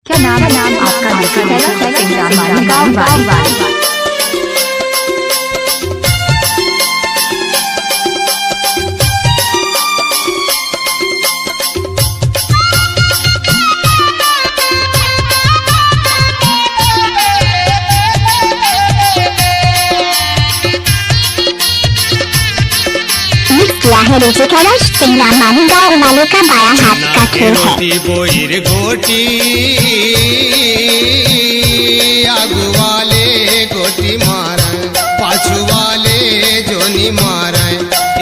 क्या नाम आपका? है नीचे कलश सिंगला मानी गाँव वाले का बाया हाथ का खेल है। बोईर गोटी आगू वाले गोटी मारे, पाछू वाले जोनी मारे।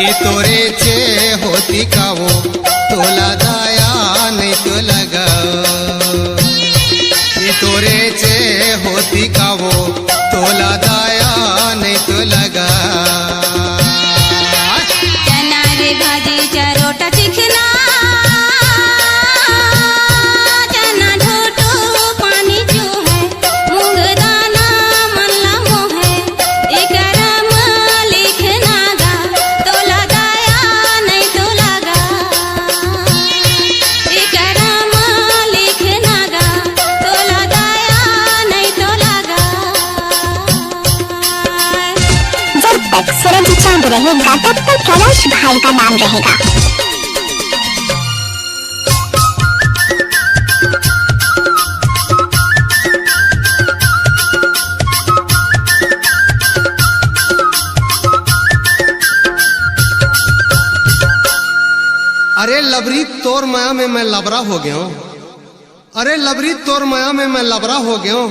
ये तोरे चे होती का वो तोला दाया नहीं तो लगा। ये तोरे चे होती का वो तोला दाया नहीं तो लगा। भाजी चरोटा चिखना चना ढोटो पानी जो है मूंग दाना मनला मोह है एकरम लिखना गा तोला दाया नहीं तो लगा। एकरम लिखना गा तोला दाया नहीं तो लगा। जब तक सूरज चांद रहेगा तब तक कैलाश भाई का नाम रहेगा। अरे लबरी तोर माया में मैं लबरा हो गया हूँ। अरे लबरी तोर माया में मैं लबरा हो गया हूँ।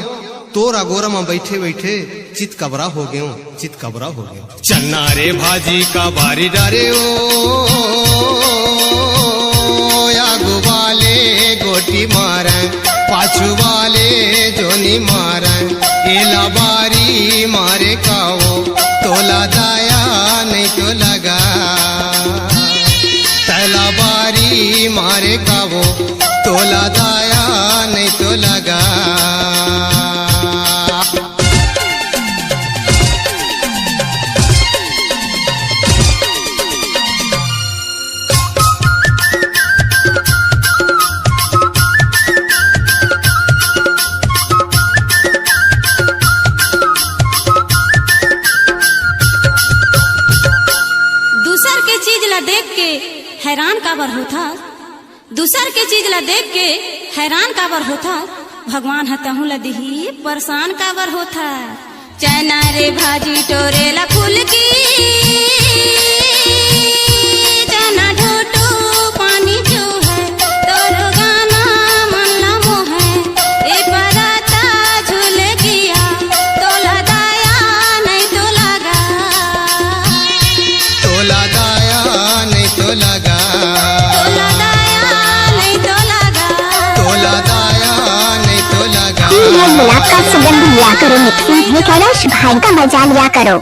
तोर अगोरा में बैठे बैठे चित कबरा हो गया हूँ, चित कबरा हो गया। चन्ना रे भाजी का बारी डारे ओ आगू वाले गोटी मारे, पाछू वाले जोनी मारे। एला बारी मारे का वो तोला दाया नहीं तो लगा। तला बारी मारे का वो तोला दाया नहीं तो लगा। दूसर के चीज ला देख के हैरान काबर होता। दूसर के चीज ला देख के हैरान काबर होता। भगवान हतहु ला दिही परेशान काबर होता। चना रे भाजी टोरे ला फूल की चना ढोटो पानी जो है तोर गाना मनला मोह है ए बराता झूल गया तोला दाया नहीं तो लगा। तोला दाया नहीं तो लगा। तोला दाया नहीं तो लगा। तोला दाया नहीं तो लगा। गुलाब का सुगंध लिया करो, मिक्सी है कैलाश भाई का मजा लिया करो।